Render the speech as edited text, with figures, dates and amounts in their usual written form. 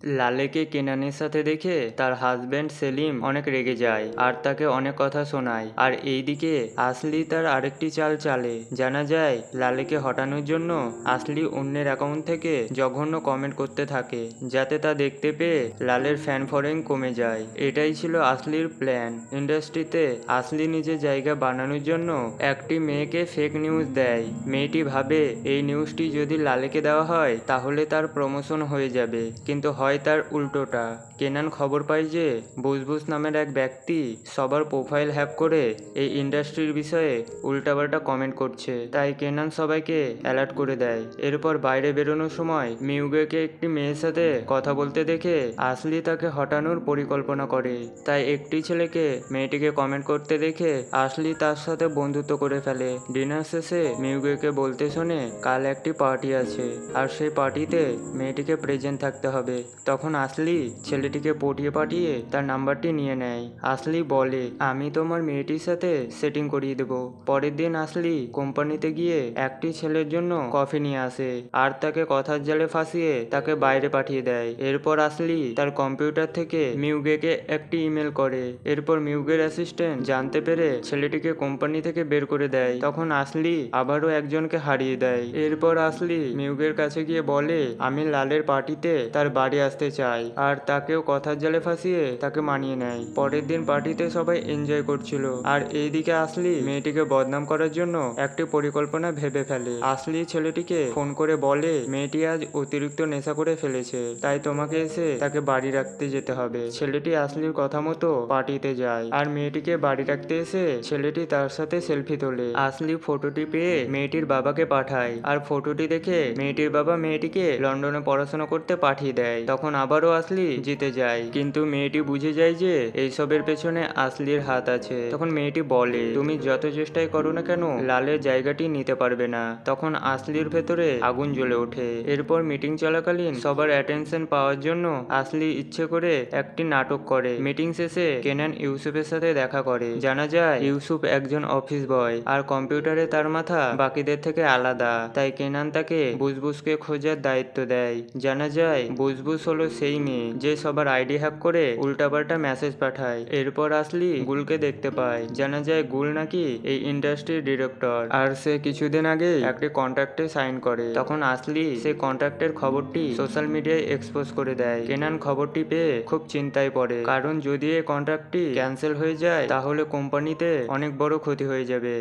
লালেকে কেনানের সাথে দেখে তার হাজবেন্ড সেলিম অনেক রেগে যায় আর তাকে অনেক কথা শোনায়। আর এইদিকে আসলি তার আরেকটি চাল চালে। জানা যায় লালেকে হটানোর জন্য আসলি অন্যের অ্যাকাউন্ট থেকে জঘন্য কমেন্ট করতে থাকে, যাতে তা দেখতে পেয়ে লালের ফ্যান ফলোয়িং কমে যায়। এটাই ছিল আসলির প্ল্যান। ইন্ডাস্ট্রিতে আসলি নিজের জায়গা বানানোর জন্য একটি মেয়েকে ফেক নিউজ দেয়। মেয়েটি ভাবে এই নিউজটি যদি লালেকে দেওয়া হয় তাহলে তার প্রমোশন হয়ে যাবে, কিন্তু হয় তার উল্টোটা। কেনান খবর পায় যে বুসবুস নামের এক ব্যক্তি সবার প্রোফাইল হ্যাক করে এই ইন্ডাস্ট্রির বিষয়ে উল্টাপাল্টা কমেন্ট করছে। তাই কেনান সবাইকে অ্যালার্ট করে দেয়। এরপর বাইরে বেরোনোর সময় মিউগেকে একটি মেয়ের সাথে কথা বলতে দেখে আসলি তাকে হটানোর পরিকল্পনা করে। তাই একটি ছেলেকে মেয়েটিকে কমেন্ট করতে দেখে আসলি তার সাথে বন্ধুত্ব করে ফেলে। ডিনার শেষে মিউগেকে বলতে শোনে কাল একটি পার্টি আছে আর সেই পার্টিতে মেয়েটিকে প্রেজেন্ট থাকতে হবে। তখন আসলি ছেলেটিকে পটিয়ে পাঠিয়ে তার নাম্বারটি নিয়ে নেয়। আসলি বলে, আমি তোমার মেয়েটির সাথে সেটিং করিয়ে দেবো। পরের দিন আসলি কোম্পানিতে গিয়ে একটি ছেলের জন্য কফি নিয়ে আসে আর তাকে কথার জালে ফাঁসিয়ে তাকে বাইরে পাঠিয়ে দেয়। এরপর আসলি তার কম্পিউটার থেকে মিউগেকে একটি ইমেল করে। এরপর মিউগের অ্যাসিস্ট্যান্ট জানতে পেরে ছেলেটিকে কোম্পানি থেকে বের করে দেয়। তখন আসলি আবারও একজনকে হারিয়ে দেয়। এরপর আসলি মিউগের কাছে গিয়ে বলে, আমি লালের পার্টিতে তার বাড়ি আসতে চাই, আর তাকেও কথার জালে ফাঁসিয়ে তাকে মানিয়ে নেয়। পরের দিন পার্টিতে সবাই এনজয় করছিল, আর এইদিকে আসলি মেয়েটিকে বদনাম করার জন্য একটি পরিকল্পনা ভেবে ফেলে। আসলি ছেলেটিকে ফোন করে বলে, মেয়েটি আজ অতিরিক্ত নেশা করে ফেলেছে, তাই তোমাকে এসে তাকে বাড়ি রাখতে যেতে হবে। ছেলেটি আসলির কথা মতো পার্টিতে যায়, আর মেয়েটিকে বাড়ি রাখতে এসে ছেলেটি তার সাথে সেলফি তোলে। আসলি ফটোটি পেয়ে মেয়েটির বাবাকে পাঠায়, আর ফটোটি দেখে মেয়েটির বাবা মেয়েটিকে লন্ডনে পড়াশোনা করতে পাঠিয়ে দেয়। তখন আবারও আসলি জিতে যায়, কিন্তু মেয়েটি বুঝে যায় যে এইসবের পেছনে আসলির হাত আছে। তখন মেয়েটি বলে, তুমি যত চেষ্টাই করো না কেন লালের জায়গাটি নিতে পারবে না। তখন আসলির ভেতরে আগুন জ্বলে ওঠে। এরপর মিটিং চলাকালীন সবার অ্যাটেনশন পাওয়ার জন্য আসলি ইচ্ছে করে একটি নাটক করে। মিটিং শেষে কেনান ইউসুফের সাথে দেখা করে। জানা যায় ইউসুফ একজন অফিস বয়, আর কম্পিউটারে তার মাথা বাকিদের থেকে আলাদা। তাই কেনান তাকে বুসবুসকে খোঁজার দায়িত্ব দেয়। জানা যায় বুসবুস হলো সেই মেয়ে যে সবার আইডি হ্যাক করে উল্টাপাল্টা মেসেজ পাঠায়। এরপর আসলি গুলকে দেখতে পায়। জানা যায় গুল নাকি এই ইন্ডাস্ট্রির ডিরেক্টর, আর সে কিছুদিন আগে একটি কন্ট্রাক্টে সাইন করে। তখন আসলি সে কন্ট্রাক্টের খবরটি সোশ্যাল মিডিয়ায় এক্সপোজ করে দেয়। কেনান খবরটি পেয়ে খুব চিন্তায় পড়ে, কারণ যদি এই কন্ট্রাক্টটি ক্যান্সেল হয়ে যায় তাহলে কোম্পানিতে অনেক বড় ক্ষতি হয়ে যাবে।